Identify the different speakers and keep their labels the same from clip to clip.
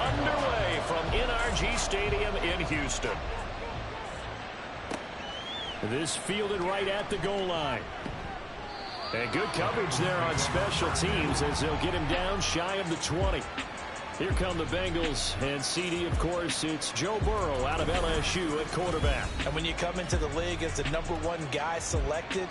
Speaker 1: underway from NRG Stadium in Houston. This fielded right at the goal line. And good coverage there on special teams as they'll get him down shy of the 20. Here come the Bengals, and CD, of course, it's Joe Burrow out of LSU at quarterback.
Speaker 2: And when you come into the league as the #1 guy selected,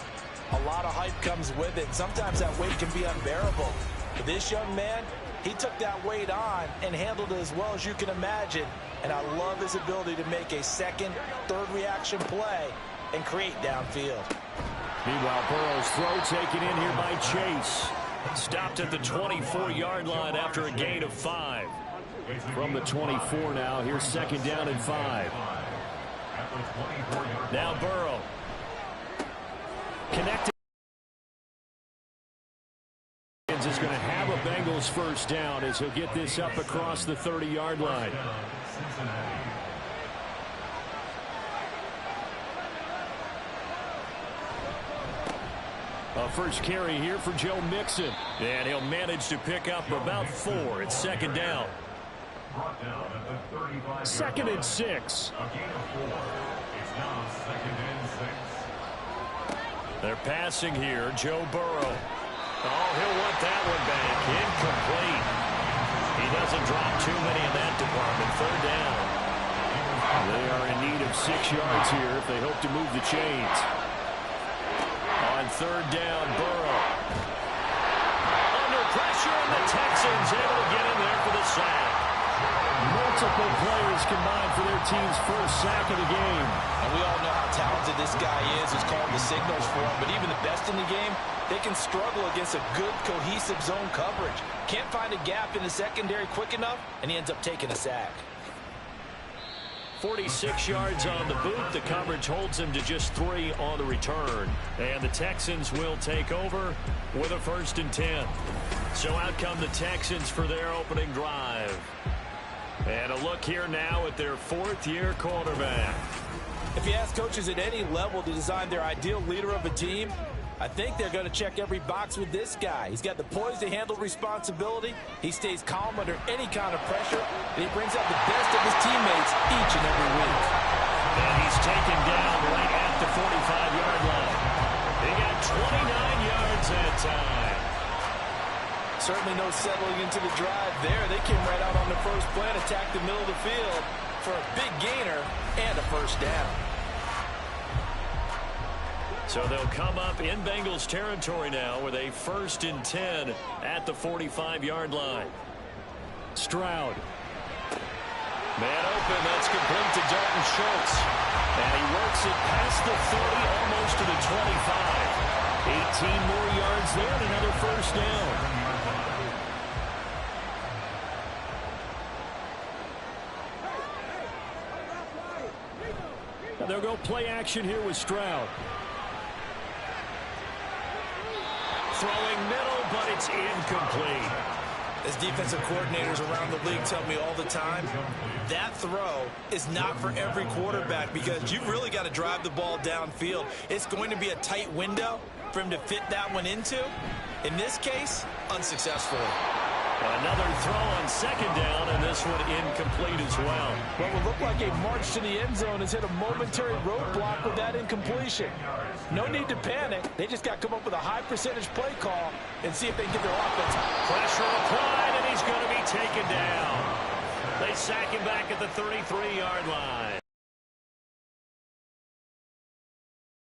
Speaker 2: a lot of hype comes with it. Sometimes that weight can be unbearable. But this young man, he took that weight on and handled it as well as you can imagine. And I love his ability to make a second, third reaction play and create downfield.
Speaker 1: Meanwhile, Burrow's throw taken in here by Chase. Stopped at the 24-yard line after a gain of 5. From the 24 now, here's second down and 5. Now Burrow. Connected. Is going to have a Bengals first down as he'll get this up across the 30-yard line. First carry here for Joe Mixon. And he'll manage to pick up about 4. It's second down. Second and 6. They're passing here. Joe Burrow. Oh, he'll want that one back. Incomplete. He doesn't drop too many in that department. Third down. They are in need of 6 yards here if they hope to move the chains. On third down, Burrow. Under pressure, and the Texans able to get in there for the sack. Multiple players combined for their team's first sack of the game.
Speaker 2: And we all know how talented this guy is. Who's calling the signals for him. But even the best in the game, they can struggle against a good, cohesive zone coverage. Can't find a gap in the secondary quick enough, and he ends up taking a sack.
Speaker 1: 46 yards on the boot. The coverage holds him to just 3 on the return. And the Texans will take over with a 1st and 10. So out come the Texans for their opening drive. And a look here now at their 4th-year quarterback.
Speaker 2: If you ask coaches at any level to design their ideal leader of a team, I think they're going to check every box with this guy. He's got the poise to handle responsibility. He stays calm under any kind of pressure. And he brings out the best of his teammates each and every week.
Speaker 1: And he's taken down right at the 45-yard line. He got 29 yards that time.
Speaker 2: Certainly no settling into the drive there. They came right out on the first play and attacked the middle of the field for a big gainer and a first down.
Speaker 1: So they'll come up in Bengals territory now with a 1st and 10 at the 45-yard line. Stroud. Man open. That's complete to Dalton Schultz. And he works it past the 30, almost to the 25. 18 more yards there and another first down. They'll go play action here with Stroud. Throwing middle, but it's incomplete.
Speaker 2: As defensive coordinators around the league tell me all the time, that throw is not for every quarterback because you've really got to drive the ball downfield. It's going to be a tight window for him to fit that one into. In this case, unsuccessfully.
Speaker 1: Another throw on second down, and this one incomplete as well.
Speaker 2: What would look like a march to the end zone has hit a momentary roadblock with that incompletion. No need to panic. They just got to come up with a high percentage play call and see if they can get their offense.
Speaker 1: Pressure applied, and he's going to be taken down. They sack him back at the 33-yard line.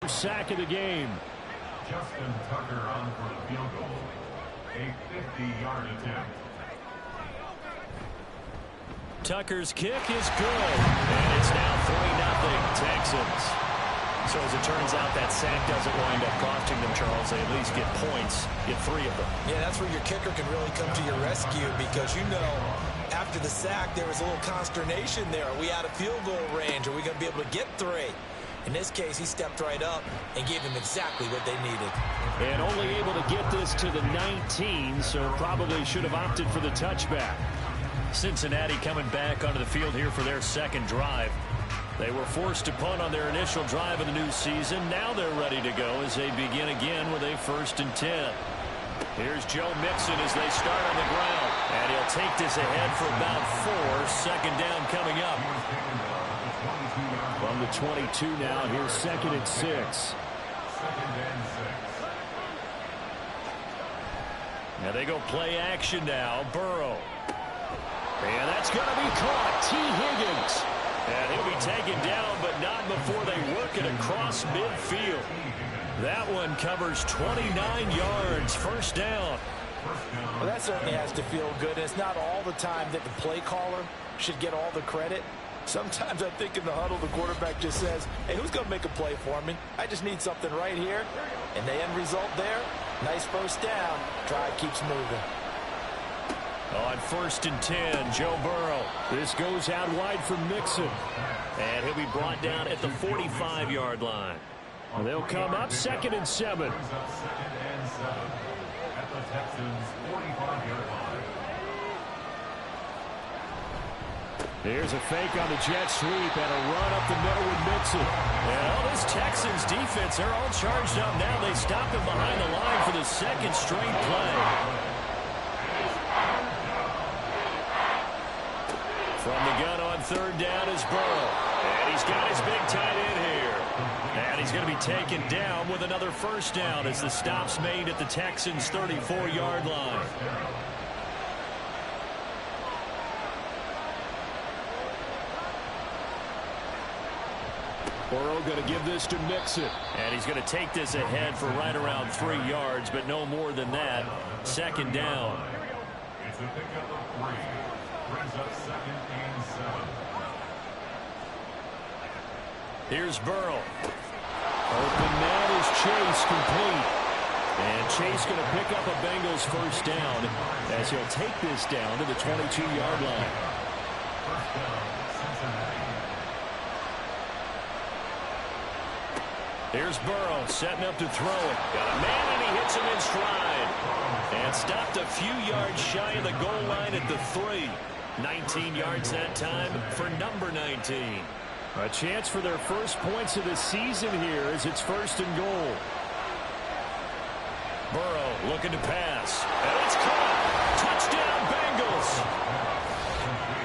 Speaker 1: Sack of the game.
Speaker 3: Justin Tucker on for the field goal. A 50-yard attempt.
Speaker 1: Tucker's kick is good. And it's now 3-0 Texans. So as it turns out, that sack doesn't wind up costing them, Charles. They at least get points, get 3 of them.
Speaker 2: Yeah, that's where your kicker can really come to your rescue because, you know, after the sack, there was a little consternation there. Are we out of field goal range? Are we going to be able to get 3? In this case, he stepped right up and gave them exactly what they needed.
Speaker 1: And only able to get this to the 19, so probably should have opted for the touchback. Cincinnati coming back onto the field here for their second drive. They were forced to punt on their initial drive of the new season. Now they're ready to go as they begin again with a 1st and 10. Here's Joe Mixon as they start on the ground. And he'll take this ahead for about 4. Second down coming up.
Speaker 4: From the 22 now, here's 2nd and 6.
Speaker 3: 2nd and 6.
Speaker 1: Now they go play action now. Burrow. And that's going to be caught. T. Higgins. And he'll be taken down, but not before they work it across midfield. That one covers 29 yards. First down.
Speaker 2: Well, that certainly has to feel good. It's not all the time that the play caller should get all the credit. Sometimes I think in the huddle, the quarterback just says, hey, who's going to make a play for me? I just need something right here. And the end result there, nice first down. Drive keeps moving.
Speaker 1: On 1st and 10, Joe Burrow. This goes out wide for Mixon. And he'll be brought down at the 45-yard line. And they'll come up 2nd and 7.
Speaker 3: Brings up 2nd and 7 at the Texans' 45-yard line.
Speaker 4: Here's a fake on the jet sweep and a run up the middle with Mixon.
Speaker 1: And all this Texans defense, they're all charged up now. They stop him behind the line for the 2nd straight play. From the gun on 3rd down is Burrow. And he's got his big tight end here. And he's going to be taken down with another first down as the stop's made at the Texans' 34-yard line.
Speaker 4: Burrow going to give this to Mixon.
Speaker 1: And he's going to take this ahead for right around 3 yards, but no more than that. 2nd down.
Speaker 3: It's a pickup of 3. Brings up 2nd and 7.
Speaker 1: Here's Burrow.
Speaker 4: Open man is Chase, complete.
Speaker 1: And Chase going to pick up a Bengals first down as he'll take this down to the 22-yard line.
Speaker 3: First down, Cincinnati.
Speaker 1: Here's Burrow setting up to throw it. Got a man and he hits him in stride. And stopped a few yards shy of the goal line at the 3. 19 yards that time for number 19.
Speaker 4: A chance for their first points of the season here as it's 1st and goal.
Speaker 1: Burrow looking to pass. And it's caught. Touchdown Bengals.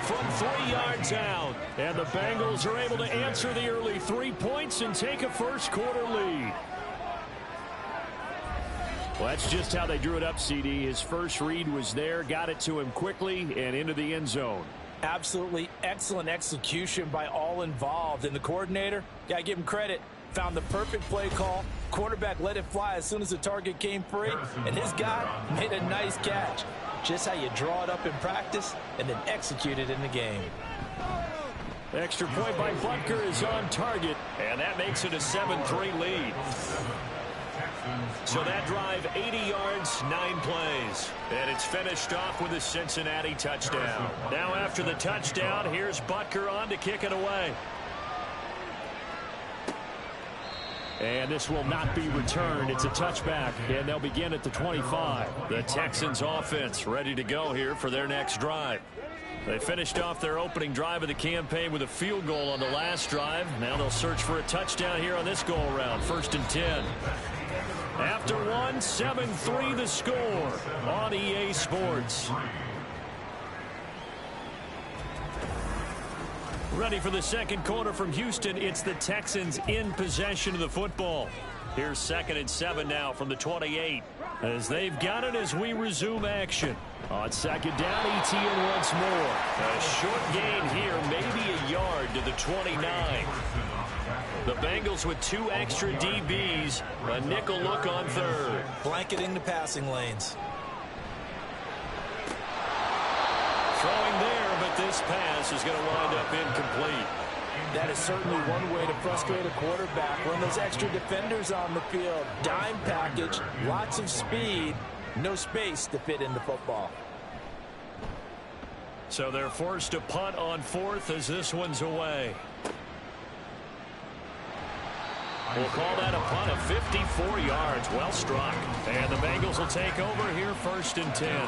Speaker 1: From 3 yards out.
Speaker 4: And the Bengals are able to answer the early 3 points and take a first-quarter lead. Well, that's just how they drew it up, CD. His first read was there, got it to him quickly, and into the end zone.
Speaker 2: Absolutely excellent execution by all involved. And the coordinator, got to give him credit, found the perfect play call. Quarterback let it fly as soon as the target came free. And his guy made a nice catch. Just how you draw it up in practice and then execute it in the game.
Speaker 4: Extra point by Butker is on target.
Speaker 1: And that makes it a 7-3 lead. So that drive, 80 yards, 9 plays. And it's finished off with a Cincinnati touchdown. Now after the touchdown, here's Butker on to kick it away.
Speaker 4: And this will not be returned. It's a touchback, and they'll begin at the 25.
Speaker 1: The Texans offense ready to go here for their next drive. They finished off their opening drive of the campaign with a field goal on the last drive. Now they'll search for a touchdown here on this go-around. 1st and 10. After one, 7-3 the score on EA Sports. Ready for the second quarter from Houston. It's the Texans in possession of the football. Here's 2nd and 7 now from the 28. As they've got it as we resume action.
Speaker 4: On 2nd down, ETN once more.
Speaker 1: A short gain here, maybe a yard to the 29. The Bengals with 2 extra DBs. A nickel look on 3rd.
Speaker 2: Blanketing the passing lanes.
Speaker 1: Throwing there, but this pass is going to wind up incomplete.
Speaker 2: That is certainly one way to frustrate a quarterback. When those extra defenders on the field, dime package, lots of speed, no space to fit in the football.
Speaker 1: So they're forced to punt on 4th as this one's away. We'll call that a punt of 54 yards. Well struck. And the Bengals will take over here 1st and 10.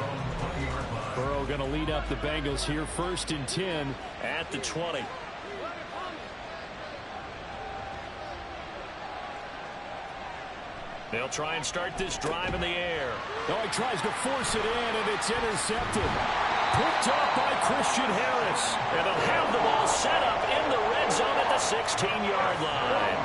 Speaker 4: Burrow going to lead up the Bengals here 1st and 10
Speaker 1: at the 20. They'll try and start this drive in the air.
Speaker 4: Oh, he tries to force it in, and it's intercepted. Picked off by Christian Harris.
Speaker 1: And they'll have the ball set up in the red zone at the 16-yard line.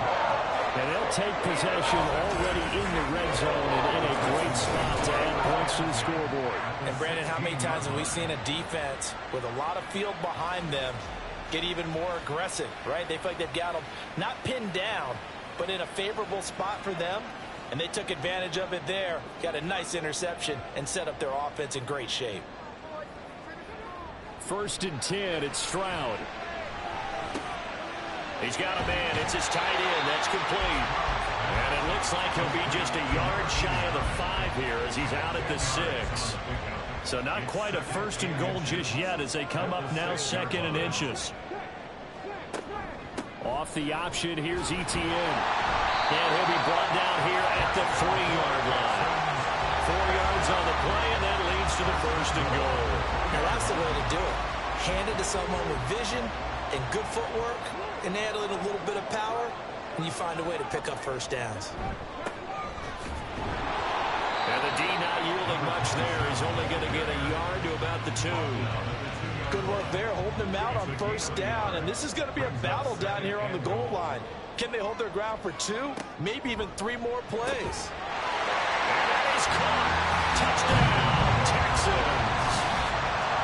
Speaker 4: And they'll take possession already in the red zone and in a great spot to add points to the scoreboard.
Speaker 2: And, Brandon, how many times have we seen a defense with a lot of field behind them get even more aggressive, right? They feel like they've got them not pinned down, but in a favorable spot for them. And they took advantage of it there, got a nice interception, and set up their offense in great shape.
Speaker 4: 1st and 10, it's Stroud.
Speaker 1: He's got a man. It's his tight end. That's complete. And it looks like he'll be just a yard shy of the 5 here as he's out at the 6. So not quite a 1st and goal just yet as they come up now 2nd and inches.
Speaker 4: Off the option, here's Etienne.
Speaker 1: And he'll be brought down here at the 3-yard line. 4 yards on the play, and that leads to the 1st and goal.
Speaker 2: Now that's the way to do it. Hand it to someone with vision and good footwork, and add in a little bit of power, and you find a way to pick up 1st downs.
Speaker 1: And the D not yielding much there. He's only going to get a yard to about the 2.
Speaker 2: Good work there, holding them out on 1st down, and this is going to be a battle down here on the goal line. Can they hold their ground for 2, maybe even 3 more plays?
Speaker 1: And that is caught. Touchdown, Texans.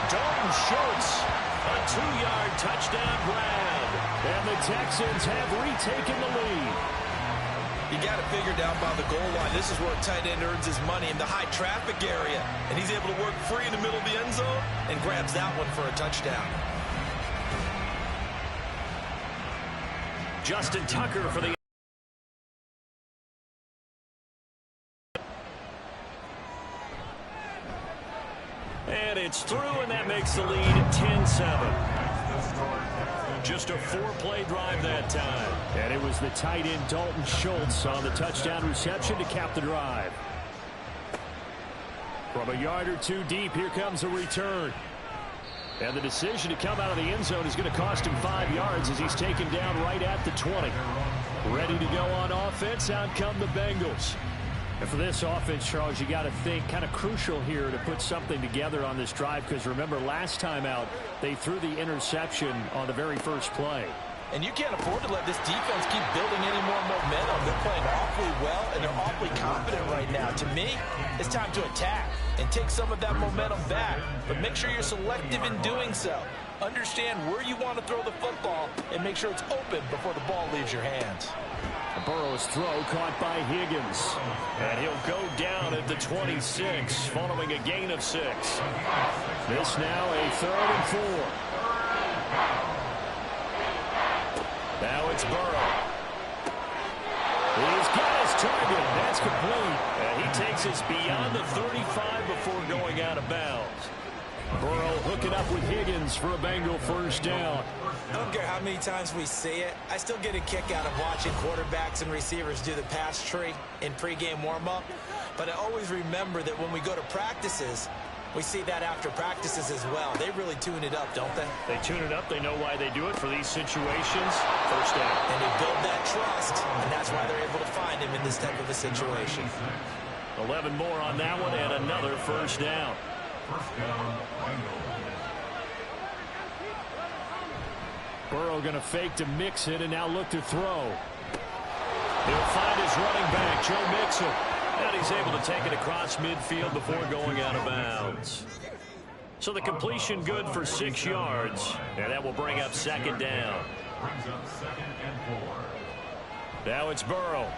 Speaker 1: Dalton Schultz, a 2-yard touchdown grab.
Speaker 4: And the Texans have retaken the lead.
Speaker 2: You got to figure down by the goal line. This is where a tight end earns his money in the high traffic area. And he's able to work free in the middle of the end zone and grabs that one for a touchdown.
Speaker 1: Justin Tucker for the... And it's through, and that makes the lead 10-7. Just a 4-play drive that time.
Speaker 4: And it was the tight end Dalton Schultz on the touchdown reception to cap the drive. From a yard or 2 deep, here comes a return. And the decision to come out of the end zone is going to cost him 5 yards as he's taken down right at the 20. Ready to go on offense, out come the Bengals. And for this offense, Charles, you got to think kind of crucial here to put something together on this drive, because remember last time out they threw the interception on the very first play.
Speaker 2: And you can't afford to let this defense keep building any more momentum. They're playing awfully well, and they're awfully confident right now. To me, it's time to attack and take some of that momentum back. But make sure you're selective in doing so. Understand where you want to throw the football and make sure it's open before the ball leaves your hands.
Speaker 4: Burrow's throw caught by Higgins.
Speaker 1: And he'll go down at the 26 following a gain of 6.
Speaker 4: This now a 3rd and 4.
Speaker 1: Now it's Burrow.
Speaker 4: He's got his target. That's complete.
Speaker 1: And he takes us beyond the 35 before going out of bounds.
Speaker 4: Burrow hooking up with Higgins for a Bengal 1st down.
Speaker 2: I don't care how many times we see it. I still get a kick out of watching quarterbacks and receivers do the pass tree in pregame warm-up. But I always remember that when we go to practices, we see that after practices as well. They really tune it up, don't they?
Speaker 1: They tune it up. They know why they do it for these situations. 1st down.
Speaker 2: And they build that trust, and that's why they're able to find him in this type of a situation.
Speaker 1: 11 more on that one, and another 1st down.
Speaker 3: 1st down, Bengals.
Speaker 4: Burrow going to fake to Mixon and now look to throw.
Speaker 1: He'll find his running back, Joe Mixon. And he's able to take it across midfield before going out of bounds. So the completion good for 6 yards. And that will bring up 2nd down.
Speaker 3: Brings up 2nd and 4.
Speaker 1: Now it's Burrow.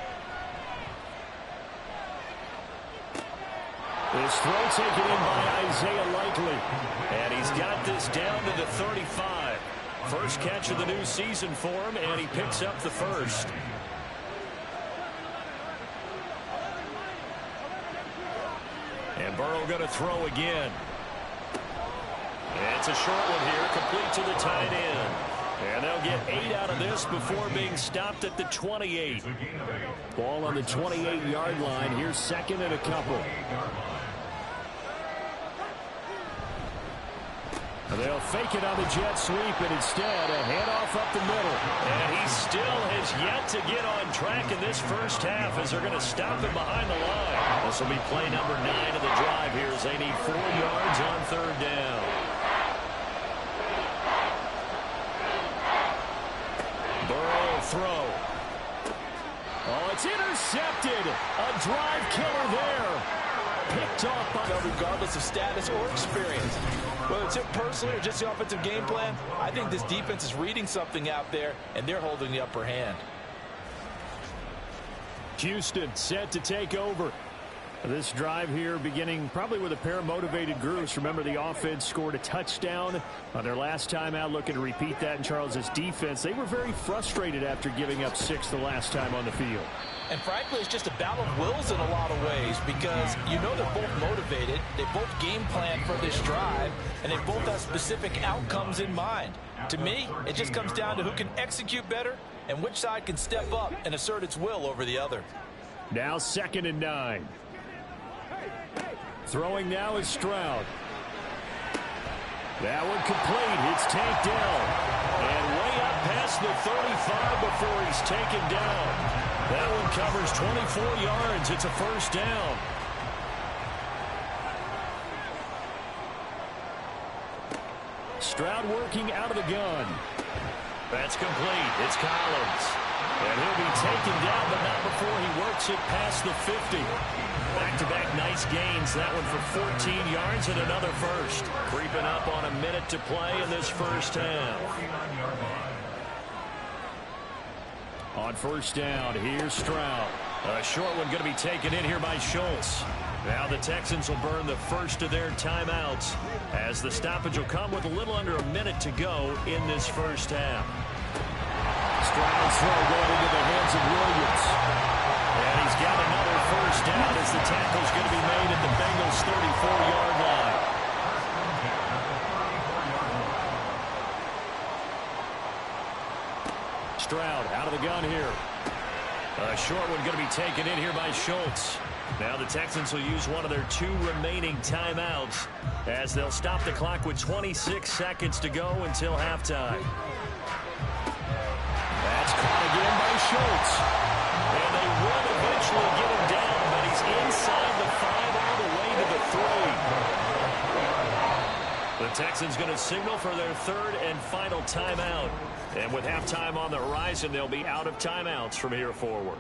Speaker 4: This throw taken in by Isaiah Likely.
Speaker 1: And he's got this down to the 35. First catch of the new season for him, and he picks up the 1st. And Burrow going to throw again. And it's a short one here, complete to the tight end. And they'll get 8 out of this before being stopped at the 28.
Speaker 4: Ball on the 28-yard line. Here's 2nd and a couple. They'll fake it on the jet sweep, and instead a handoff up the middle.
Speaker 1: And he still has yet to get on track in this 1st half as they're going to stop him behind the line. This will be play number 9 of the drive here as they need 4 yards on 3rd down.
Speaker 4: throw. Oh, it's intercepted. A drive killer there. Picked off by...
Speaker 2: Regardless of status or experience, whether it's him personally or just the offensive game plan, I think this defense is reading something out there, and they're holding the upper hand.
Speaker 4: Houston set to take over. This drive here beginning probably with a pair of motivated groups. Remember, the offense scored a touchdown on their last time out, looking to repeat that in Charles's defense. They were very frustrated after giving up 6 the last time on the field.
Speaker 2: And frankly, it's just a battle of wills in a lot of ways, because you know they're both motivated, they both game plan for this drive, and they both have specific outcomes in mind. To me, it just comes down to who can execute better and which side can step up and assert its will over the other.
Speaker 4: Now 2nd and 9. Throwing now is Stroud. That one complete. It's tanked down. And way up past the 35 before he's taken down. That one covers 24 yards. It's a first down. Stroud working out of the gun. That's complete. It's Collins. And he'll be taken down, but not before he works it past the 50. Back-to-back nice gains. That one for 14 yards and another first. Creeping up on a minute to play in this first half. On first down, here's Stroud. A short one going to be taken in here by Schultz. Now the Texans will burn the first of their timeouts, as the stoppage will come with a little under a minute to go in this first half. Stroud's throw going into the hands of Williams. And he's got another first down as the tackle's going to be made at the Bengals' 34-yard line. Stroud out of the gun here. A short one going to be taken in here by Schultz. Now the Texans will use one of their 2 remaining timeouts, as they'll stop the clock with 26 seconds to go until halftime. That's caught again by Schultz. And they will eventually get him down, but he's inside the 5 all the way to the 3. The Texans going to signal for their 3rd and final timeout. And with halftime on the horizon, they'll be out of timeouts from here forward.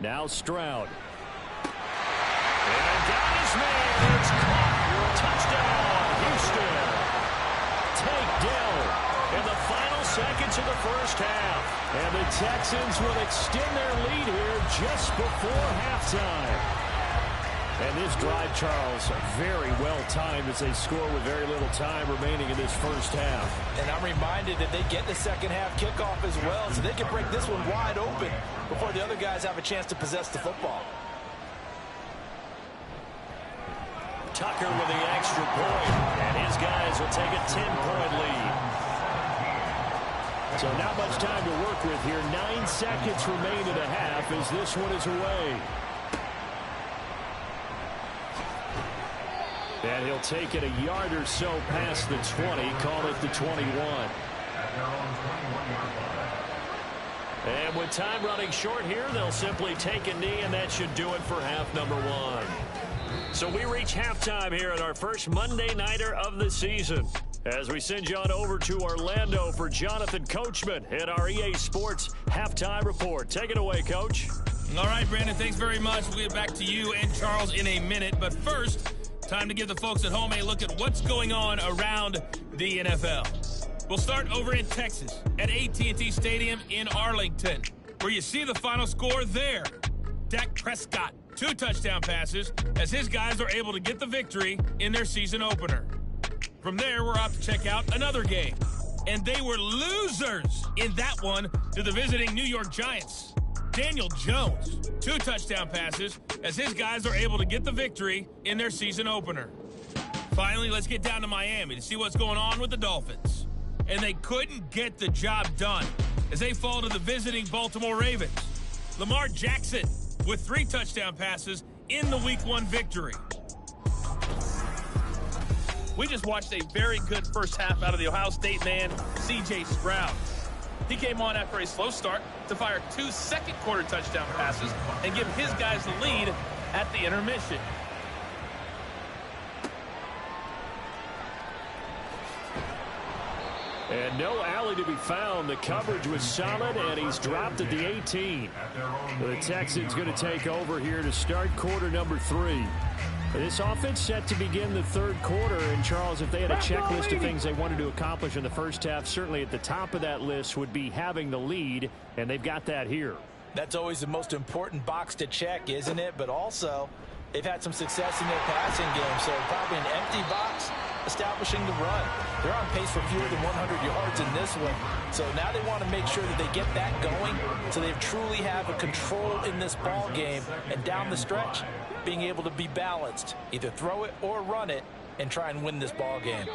Speaker 4: Now Stroud. And down his man. It's caught. Touchdown, Houston. Takedown in the final seconds of the first half. And the Texans will extend their lead here just before halftime. And this drive, Charles, very well timed as they score with very little time remaining in this first half.
Speaker 2: And I'm reminded that they get the second half kickoff as well, so they can break this one wide open before the other guys have a chance to possess the football.
Speaker 1: Tucker with the extra point, and his guys will take a 10-point lead.
Speaker 4: So not much time to work with here. 9 seconds remain in the half as this one is away. And he'll take it a yard or so past the 20, call it the 21.
Speaker 1: And with time running short here, they'll simply take a knee, and that should do it for half number 1. So we reach halftime here at our first Monday Nighter of the season, as we send you on over to Orlando for Jonathan Coachman at our EA Sports Halftime Report. Take it away, Coach.
Speaker 5: All right, Brandon, thanks very much. We'll get back to you and Charles in a minute. But first, time to give the folks at home a look at what's going on around the NFL. We'll start over in Texas at AT&T Stadium in Arlington, where you see the final score there. Dak Prescott, 2 touchdown passes, as his guys are able to get the victory in their season opener. From there, we're off to check out another game. And they were losers in that one to the visiting New York Giants. Daniel Jones, 2 touchdown passes, as his guys are able to get the victory in their season opener. Finally, let's get down to Miami to see what's going on with the Dolphins. And they couldn't get the job done as they fall to the visiting Baltimore Ravens. Lamar Jackson with 3 touchdown passes in the Week 1 victory.
Speaker 6: We just watched a very good first half out of the Ohio State man, C.J. Stroud. He came on after a slow start to fire 2 second-quarter touchdown passes and give his guys the lead at the intermission.
Speaker 4: And no alley to be found. The coverage was solid, and he's dropped at the 18. The Texans going to take over here to start quarter number 3. This offense set to begin the third quarter. And, Charles, if they had a checklist of things they wanted to accomplish in the first half, certainly at the top of that list would be having the lead, and they've got that here.
Speaker 2: That's always the most important box to check, isn't it? But also, they've had some success in their passing game, so probably an empty box establishing the run. They're on pace for fewer than 100 yards in this one. So now they want to make sure that they get that going so they truly have a control in this ball game. And down the stretch, being able to be balanced, either throw it or run it, and try and win this ball game.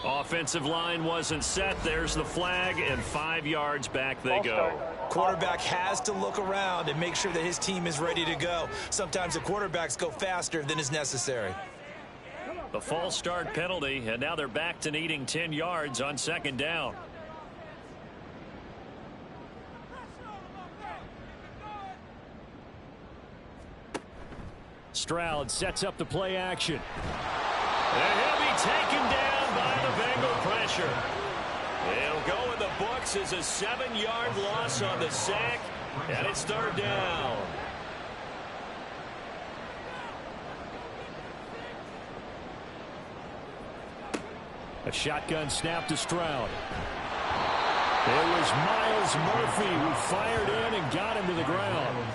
Speaker 1: Offensive line wasn't set. There's the flag, and 5 yards back they go.
Speaker 2: Quarterback has to look around and make sure that his team is ready to go. Sometimes the quarterbacks go faster than is necessary.
Speaker 1: The false start penalty, and now they're back to needing 10 yards on second down.
Speaker 4: Stroud sets up the play action.
Speaker 1: And he'll be taken down by the Bengal pressure. It'll go in the books as a 7-yard loss on the sack, and it's third down.
Speaker 4: A shotgun snap to Stroud. It was Miles Murphy who fired in and got him to the ground.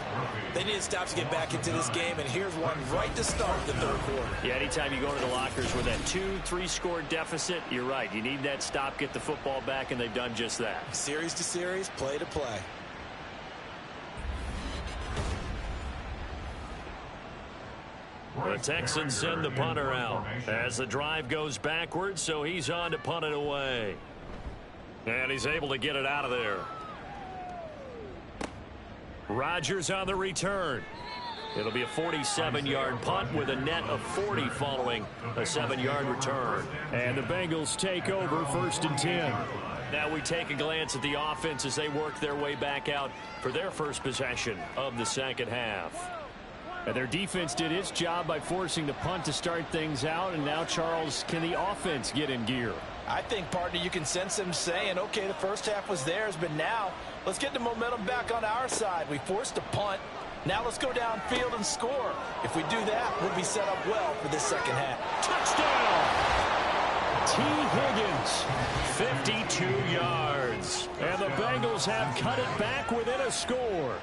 Speaker 2: They need to stop to get back into this game, and here's one right to start the third quarter.
Speaker 1: Yeah, anytime you go into the lockers with that 2-3 score deficit, you're right. You need that stop, get the football back, and they've done just that.
Speaker 2: Series to series, play to play.
Speaker 1: The Texans send the punter out as the drive goes backwards, so he's on to punt it away. And he's able to get it out of there. Rodgers on the return. It'll be a 47-yard punt with a net of 40 following a 7-yard return.
Speaker 4: And the Bengals take over 1st and 10.
Speaker 1: Now we take a glance at the offense as they work their way back out for their first possession of the second half.
Speaker 4: And their defense did its job by forcing the punt to start things out. And now, Charles, can the offense get in gear?
Speaker 2: I think, partner, you can sense them saying, okay, the first half was theirs, but now let's get the momentum back on our side. We forced a punt. Now let's go downfield and score. If we do that, we'll be set up well for this second half.
Speaker 4: Touchdown! T. Higgins,
Speaker 1: 52 yards.
Speaker 4: And the Bengals have cut it back within a score.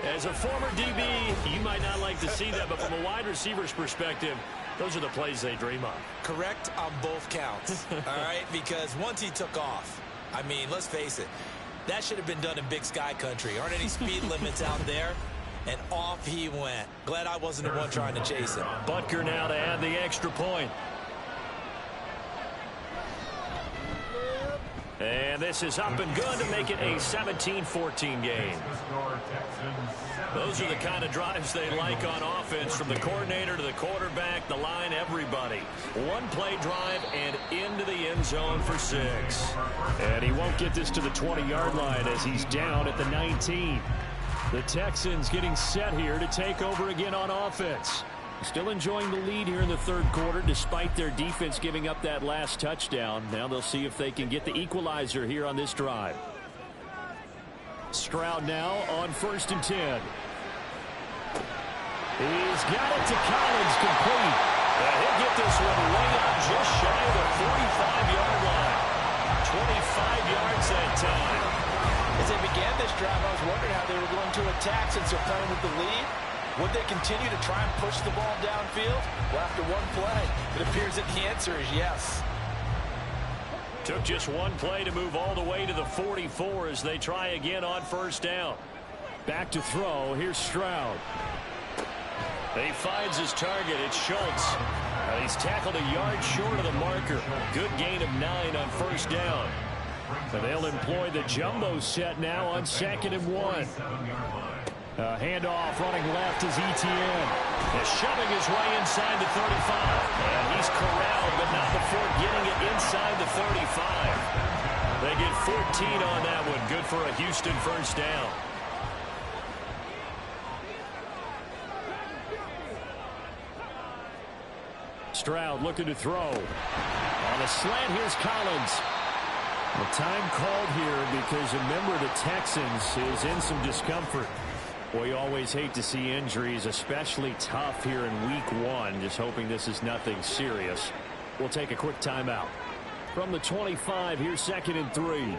Speaker 1: As a former DB, you might not like to see that, but from a wide receiver's perspective, those are the plays they dream of.
Speaker 2: Correct on both counts, all right? Because once he took off, I mean, let's face it, that should have been done in Big Sky country. Aren't any speed limits out there? And off he went. Glad I wasn't the one trying to chase him.
Speaker 1: Butker now to add the extra point. And this is up and good to make it a 17-14 game. Those are the kind of drives they like on offense, from the coordinator to the quarterback, the line, everybody. One-play drive and into the end zone for 6.
Speaker 4: And he won't get this to the 20-yard line as he's down at the 19. The Texans getting set here to take over again on offense. Still enjoying the lead here in the third quarter despite their defense giving up that last touchdown. Now they'll see if they can get the equalizer here on this drive. Stroud now on 1st and 10. He's got it to Collins, complete.
Speaker 1: And he'll get this one way up just shy of the 45-yard line. 25 yards that time.
Speaker 2: As they began this drive, I was wondering how they were going to attack since they're playing with the lead. Would they continue to try and push the ball downfield? Well, after one play, it appears that the answer is yes.
Speaker 1: Took just one play to move all the way to the 44 as they try again on 1st down.
Speaker 4: Back to throw. Here's Stroud.
Speaker 1: He finds his target. It's Schultz. He's tackled a yard short of the marker. Good gain of 9 on 1st down.
Speaker 4: And they'll employ the jumbo set now on 2nd and 1. Handoff running left is Etienne.
Speaker 1: He's shoving his way inside the 35. And he's corralled, but not before getting it inside the 35. They get 14 on that one. Good for a Houston 1st down.
Speaker 4: Stroud looking to throw. On the slant, here's Collins. Well, time called here because a member of the Texans is in some discomfort. Well, you always hate to see injuries, especially tough here in week 1. Just hoping this is nothing serious. We'll take a quick timeout. From the 25, here's 2nd and 3.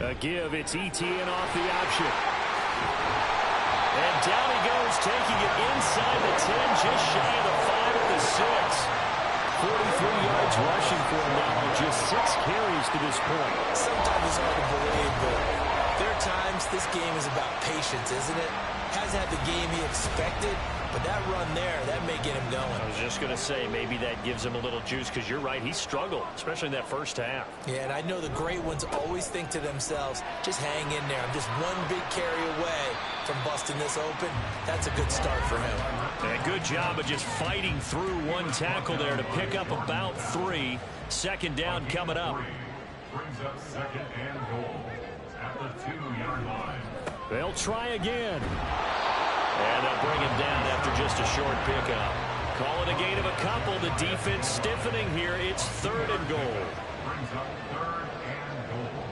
Speaker 4: A give, it's ETN off the option. And down he goes, taking it inside the 10, just shy of the 5 at the 6. 43 yards rushing for him now on just 6 carries to this point.
Speaker 2: Sometimes it's hard to believe, but there are times this game is about patience, isn't it? Hasn't had the game he expected, but that run there, that may get him going.
Speaker 1: I was just going to say, maybe that gives him a little juice, because you're right, he struggled, especially in that first half.
Speaker 2: Yeah, and I know the great ones always think to themselves, just hang in there. I'm just one big carry away from busting this open. That's a good start for him.
Speaker 1: And a good job of just fighting through one tackle there to pick up about 3. 2nd down coming up.
Speaker 3: Brings up 2nd and goal at the 2-yard line.
Speaker 4: They'll try again.
Speaker 1: And they'll bring him down after just a short pickup. Call it a gain of a couple. The defense stiffening here. It's 3rd and goal.
Speaker 3: Brings up 3rd and goal.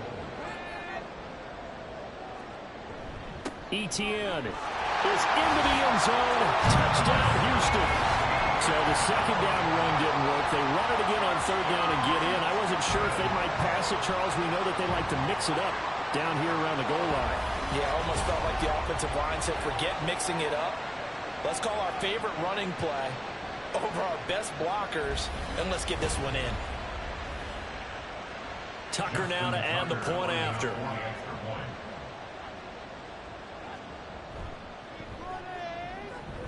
Speaker 4: ETN is into the end zone. Touchdown, Houston. So the 2nd down run didn't work. They run it again on 3rd down and get in. I wasn't sure if they might pass it, Charles. We know that they like to mix it up down here around the goal line.
Speaker 2: Yeah, almost felt like the offensive line said, forget mixing it up. Let's call our favorite running play over our best blockers, and let's get this one in.
Speaker 1: Tucker now to add the point after.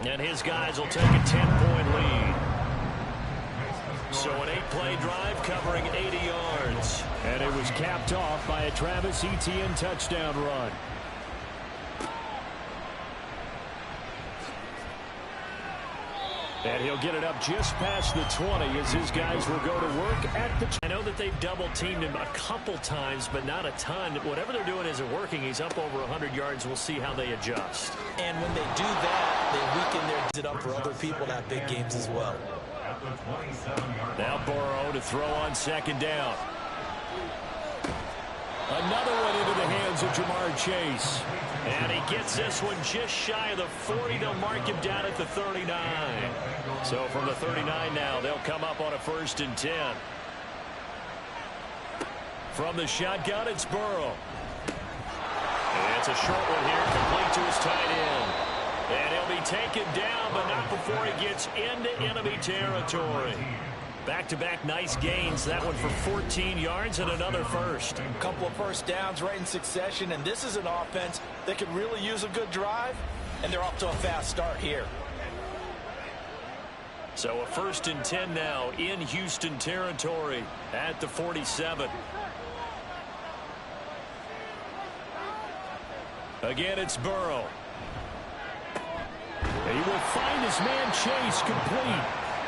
Speaker 1: And his guys will take a 10-point lead. So an 8-play drive covering 80 yards.
Speaker 4: And it was capped off by a Travis Etienne touchdown run. And he'll get it up just past the 20 as his guys will go to work at the...
Speaker 1: I know that they've double-teamed him a couple times, but not a ton. Whatever they're doing isn't working. He's up over 100 yards. We'll see how they adjust.
Speaker 2: And when they do that, they weaken their it up for other people to have big games as well.
Speaker 1: Now Burrow to throw on 2nd down. Another one into the hands of Jamar Chase. And he gets this one just shy of the 40. They'll mark him down at the 39. So from the 39 now, they'll come up on a 1st and 10. From the shotgun, it's Burrow. And it's a short one here, complete to his tight end. And he'll be taken down, but not before he gets into enemy territory. Back-to-back nice gains. That one for 14 yards and another first.
Speaker 2: A couple of first downs right in succession, and this is an offense that could really use a good drive, and they're off to a fast start here.
Speaker 1: So a 1st and 10 now in Houston territory at the 47. Again, it's Burrow.
Speaker 4: He will find his man Chase complete.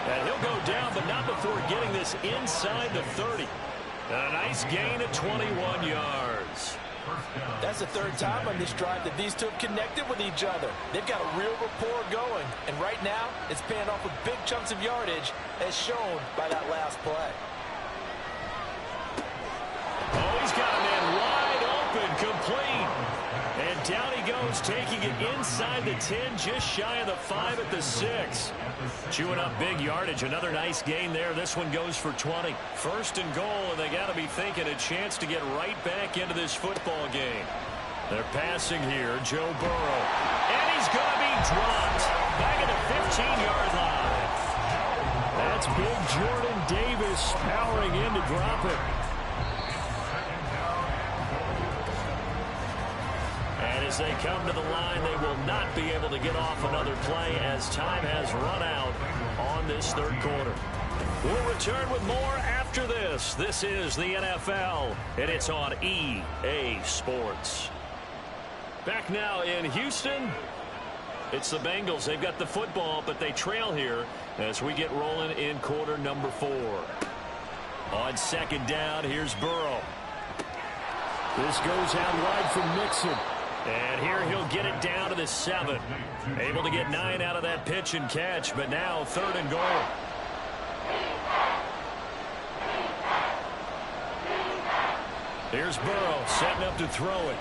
Speaker 1: And he'll go down, but not before getting this inside the 30. And a nice gain of 21 yards.
Speaker 2: That's the 3rd time on this drive that these two have connected with each other. They've got a real rapport going. And right now, it's paying off with big chunks of yardage, as shown by that last play.
Speaker 1: Oh, he's got a man wide open, complete. And down he goes, taking it inside the 10, just shy of the 5 at the 6. Chewing up big yardage. Another nice gain there. This one goes for 20. 1st and goal, and they got to be thinking a chance to get right back into this football game. They're passing here, Joe Burrow. And he's going to be dropped back at the 15-yard line.
Speaker 4: That's big Jordan Davis powering in to drop it.
Speaker 1: And as they come to the line, they will not be able to get off another play as time has run out on this 3rd quarter. We'll return with more after this. This is the NFL, and it's on EA Sports. Back now in Houston, it's the Bengals. They've got the football, but they trail here as we get rolling in quarter number 4. On 2nd down, here's Burrow.
Speaker 4: This goes out wide from Mixon.
Speaker 1: And here he'll get it down to the 7. Able to get 9 out of that pitch and catch, but now 3rd and goal. Here's Burrow setting up to throw it.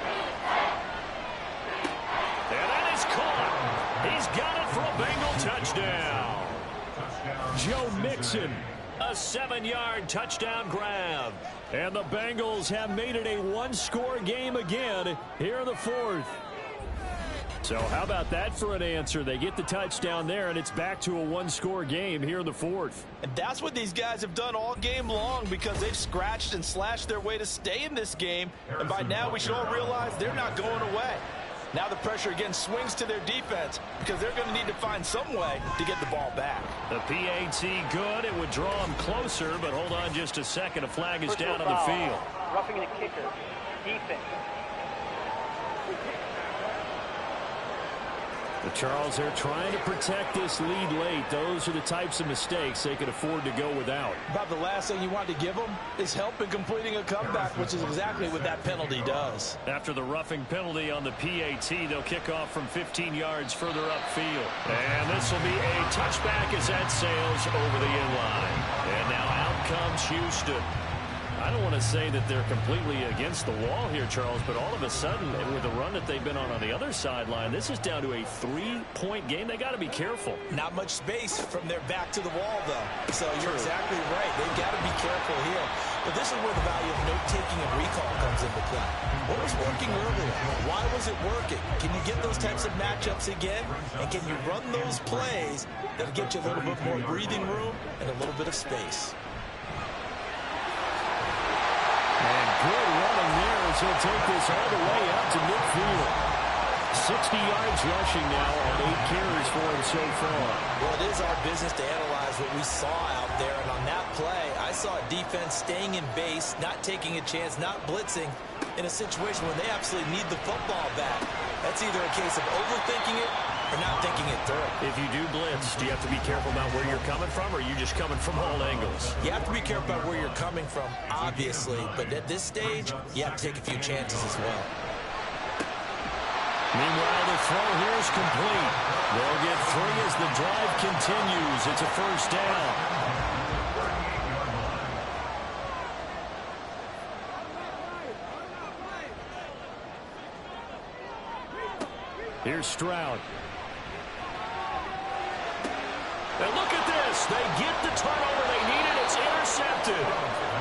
Speaker 1: And that is caught. He's got it for a Bengal touchdown. Joe Mixon, a 7-yard touchdown grab. And the Bengals have made it a one-score game again here in the fourth. So how about that for an answer? They get the touchdown there, and it's back to a one-score game here in the fourth.
Speaker 2: And that's what these guys have done all game long, because they've scratched and slashed their way to stay in this game. And by now we should all realize they're not going away. Now the pressure again swings to their defense, because they're going to need to find some way to get the ball back.
Speaker 1: The PAT good. It would draw them closer, but hold on just a second. A flag is down on the field.
Speaker 7: Roughing the kicker. Defense.
Speaker 1: But Charles, they're trying to protect this lead late. Those are the types of mistakes they can afford to go without.
Speaker 2: About the last thing you want to give them is help in completing a comeback, which is exactly what that penalty does.
Speaker 1: After the roughing penalty on the PAT, they'll kick off from 15 yards further upfield. And this will be a touchback as that sails over the end line. And now out comes Houston. I don't want to say that they're completely against the wall here, Charles, but all of a sudden, with the run that they've been on the other sideline, this is down to a 3-point game. They got to be careful.
Speaker 2: Not much space from their back to the wall, though. So you're exactly right. They've got to be careful here. But this is where the value of note-taking and recall comes into play. What was working earlier? Why was it working? Can you get those types of matchups again? And can you run those plays that'll get you a little bit more breathing room and a little bit of space?
Speaker 1: And good running there as he'll take this all the way out to midfield. 60 yards rushing now on 8 carries for him so far.
Speaker 2: Well, it is our business to analyze what we saw out there. And on that play, I saw a defense staying in base, not taking a chance, not blitzing in a situation when they absolutely need the football back. That's either a case of overthinking it or not thinking it through.
Speaker 1: If you do blitz, do you have to be careful about where you're coming from, or are you just coming from all angles?
Speaker 2: You have to be careful about where you're coming from, obviously. But at this stage, you have to take a few chances as well.
Speaker 1: Meanwhile, the throw here is complete. They'll get 3 as the drive continues. It's a first down. Here's Stroud. And look at this. They get the turnover they needed. It's intercepted.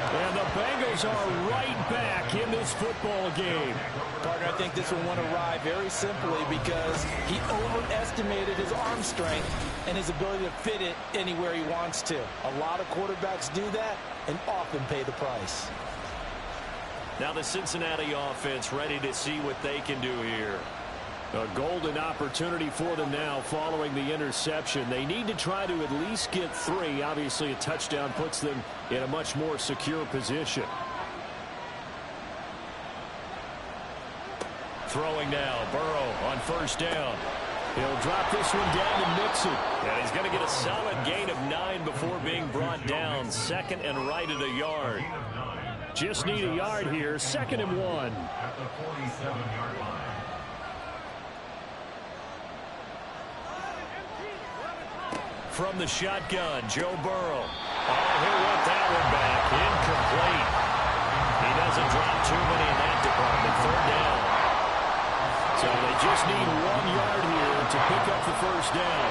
Speaker 1: And the Bengals are right back in this football game.
Speaker 2: Partner, I think this one went awry very simply because he overestimated his arm strength and his ability to fit it anywhere he wants to. A lot of quarterbacks do that and often pay the price.
Speaker 1: Now the Cincinnati offense ready to see what they can do here. A golden opportunity for them now following the interception. They need to try to at least get 3. Obviously, a touchdown puts them in a much more secure position. Throwing now, Burrow on first down. He'll drop this one down to Mixon. And he's going to get a solid gain of 9 before being brought down. Second and right at a yard. Just need a yard here. 2nd and 1.
Speaker 3: At the 47-yard line.
Speaker 1: From the shotgun, Joe Burrow. Oh, he went that one back. Incomplete. He doesn't drop too many in that department. 3rd down. So they just need 1 yard here to pick up the first down.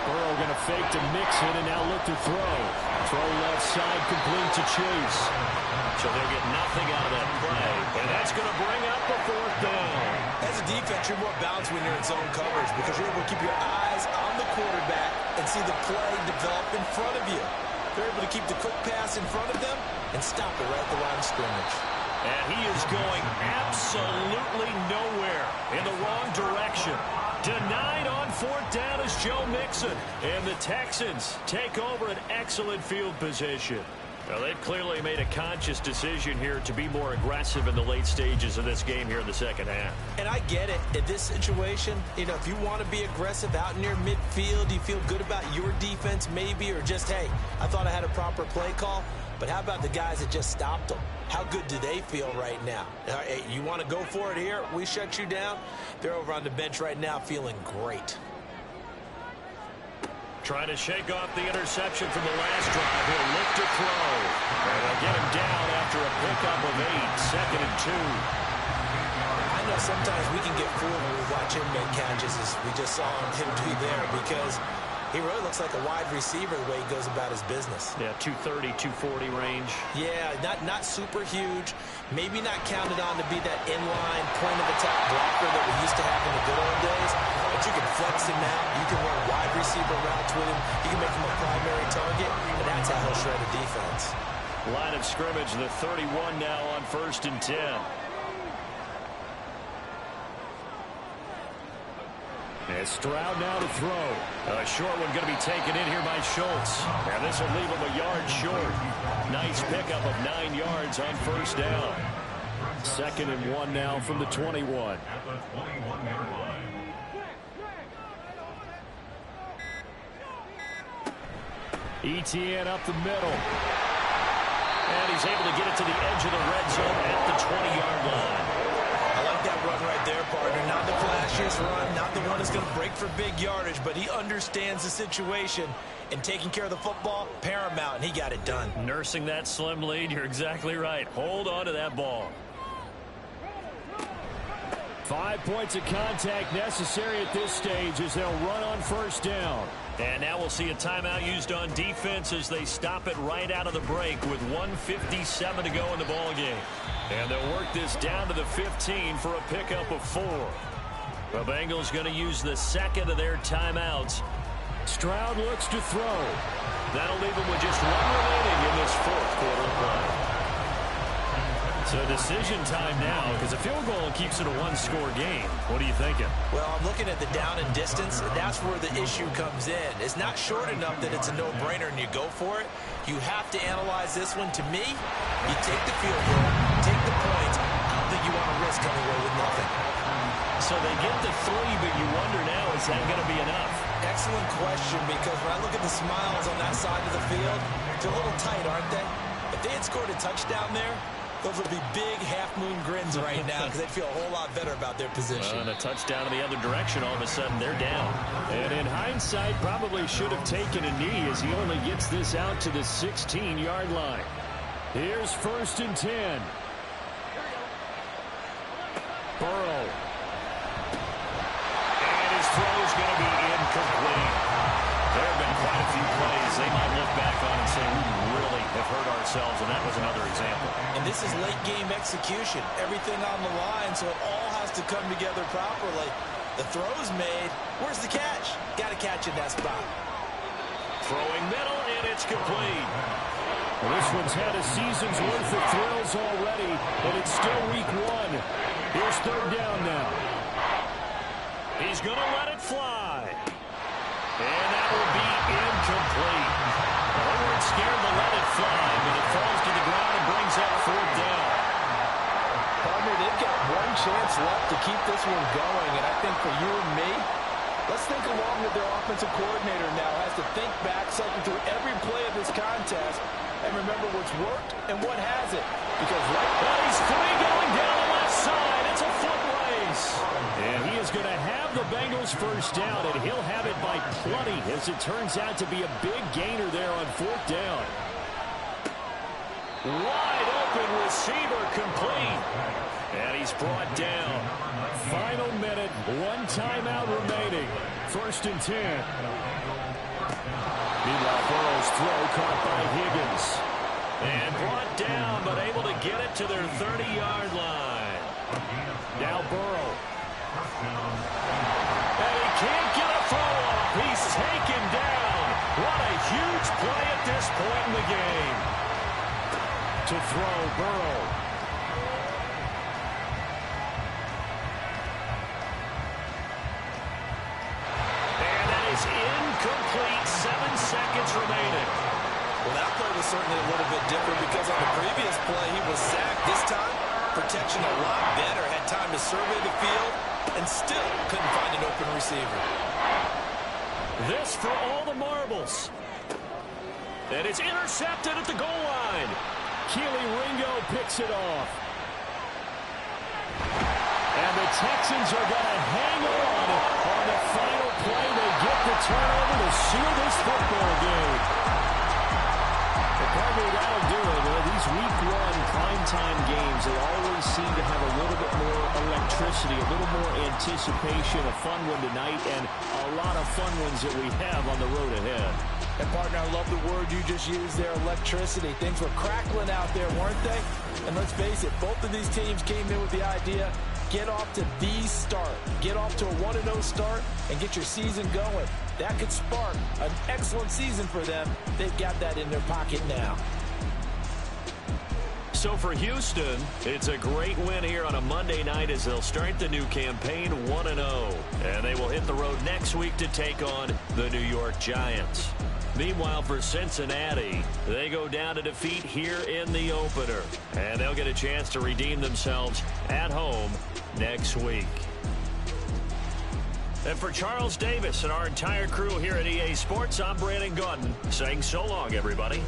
Speaker 1: Burrow going to fake to Mixon and now look to throw. Throw left side complete to Chase. So they'll get nothing out of that play. And that's going to bring up the 4th down.
Speaker 2: As a defense, you're more balanced when you're in zone coverage because you're able to keep your eyes on the quarterback and see the play develop in front of you. They're able to keep the quick pass in front of them and stop it right at the line of scrimmage.
Speaker 1: And he is going absolutely nowhere in the wrong direction. Denied on 4th down is Joe Mixon. And the Texans take over an excellent field position. Now, they've clearly made a conscious decision here to be more aggressive in the late stages of this game here in the second half.
Speaker 2: And I get it. In this situation, you know, if you want to be aggressive out near midfield, you feel good about your defense maybe, or just, hey, I thought I had a proper play call. But how about the guys that just stopped them? How good do they feel right now? Hey, you want to go for it here? We shut you down. They're over on the bench right now feeling great.
Speaker 1: Trying to shake off the interception from the last drive. He'll look to throw. And they'll get him down after a pickup of 8. 2nd and 2.
Speaker 2: I know sometimes we can get fooled when we watch him make catches, as we just saw him do there, because he really looks like a wide receiver the way he goes about his business.
Speaker 1: Yeah, 230, 240 range.
Speaker 2: Yeah, not super huge. Maybe not counted on to be that inline point-of-attack blocker that we used to have in the good old days. But you can flex him out. You can run wide receiver routes with him. You can make him a primary target, and that's how he'll shred a defense.
Speaker 1: Line of scrimmage, the 31 now on 1st and 10.
Speaker 4: And Stroud now to throw.
Speaker 1: A short one going to be taken in here by Schultz. And this will leave him a yard short. Nice pickup of 9 yards on 1st down.
Speaker 4: 2nd and 1 now from the 21.
Speaker 3: At the 21-yard line.
Speaker 4: ETN up the middle.
Speaker 1: And he's able to get it to the edge of the red zone at the 20-yard line.
Speaker 2: I like that run right there, partner. Not the flashiest run, not the one that's going to break for big yardage, but he understands the situation, and taking care of the football, paramount, and he got it done.
Speaker 1: Nursing that slim lead, you're exactly right. Hold on to that ball.
Speaker 4: 5 points of contact necessary at this stage as they'll run on 1st down.
Speaker 1: And now we'll see a timeout used on defense as they stop it right out of the break with 1:57 to go in the ballgame. And they'll work this down to the 15 for a pickup of 4. The Bengals going to use the 2nd of their timeouts.
Speaker 4: Stroud looks to throw.
Speaker 1: That'll leave them with just 1 remaining in this 4th quarter play. So decision time now, because a field goal keeps it a 1-score game. What are you thinking?
Speaker 2: Well, I'm looking at the down and distance, and that's where the issue comes in. It's not short enough that it's a no-brainer and you go for it. You have to analyze this one. To me, you take the field goal, take the points. I don't think you want to risk coming away with nothing.
Speaker 1: So they get the 3, but you wonder now, is that going to be enough?
Speaker 2: Excellent question, because when I look at the smiles on that side of the field, they're a little tight, aren't they? If they had scored a touchdown there, those would be big half-moon grins right now because they'd feel a whole lot better about their position.
Speaker 1: And a touchdown in the other direction, all of a sudden they're down.
Speaker 4: And in hindsight, probably should have taken a knee as he only gets this out to the 16-yard line. Here's 1st and 10. Burrow.
Speaker 1: And his throw is going to be incomplete. There have been quite a few plays they might look back on and say, we really have hurt ourselves, and that was another example.
Speaker 2: And this is late-game execution. Everything on the line, so it all has to come together properly. The throw's made. Where's the catch? Got to catch in that spot.
Speaker 1: Throwing middle, and it's complete.
Speaker 4: Well, this one's had a season's worth of thrills already, but it's still week 1. Here's 3rd down now.
Speaker 1: He's going to let it fly. And that will be incomplete. They weren't scared to let it fly, but it falls to the ground and brings up 4th down.
Speaker 8: Partner, they've got 1 chance left to keep this one going, and I think for you and me, let's think along with their offensive coordinator now has to think back, cycle through every play of this contest, and remember what's worked and what hasn't. Because right now,
Speaker 1: he's free going down the left side. It's a foot race.
Speaker 4: And he is going to have the Bengals 1st down, and he'll have it by plenty as it turns out to be a big gainer there on 4th down.
Speaker 1: Wide open receiver complete. And he's brought down.
Speaker 4: Final minute, 1 timeout remaining. 1st and 10. Meanwhile, Burrow's throw caught by Higgins.
Speaker 1: And brought down, but able to get it to their 30-yard line.
Speaker 4: Now Burrow.
Speaker 1: And he can't get a throw off. He's taken down. What a huge play at this point in the game.
Speaker 4: To throw, Burrow.
Speaker 1: And that is incomplete. 7 seconds remaining.
Speaker 2: Well, that play was certainly a little bit different because on the previous play, he was sacked. This time, protection a lot better. Had time to survey the field and still couldn't find an open receiver.
Speaker 1: This for all the marbles. And it's intercepted at the goal line.
Speaker 4: Keely Ringo picks it off. And the Texans are going to hang on the final play. They get the turnover to seal this football game. Probably that'll do it. These week one primetime games, they always seem to have a little bit more electricity, a little more anticipation, a fun one tonight, and a lot of fun ones that we have on the road ahead.
Speaker 2: And, partner, I love the word you just used there, electricity. Things were crackling out there, weren't they? And let's face it, both of these teams came in with the idea, get off to the start. Get off to a 1-0 start and get your season going. That could spark an excellent season for them. They've got that in their pocket now.
Speaker 1: So for Houston, it's a great win here on a Monday night as they'll start the new campaign 1-0. And they will hit the road next week to take on the New York Giants. Meanwhile, for Cincinnati, they go down to defeat here in the opener. And they'll get a chance to redeem themselves at home next week. And for Charles Davis and our entire crew here at EA Sports, I'm Brandon Gaudin saying so long, everybody.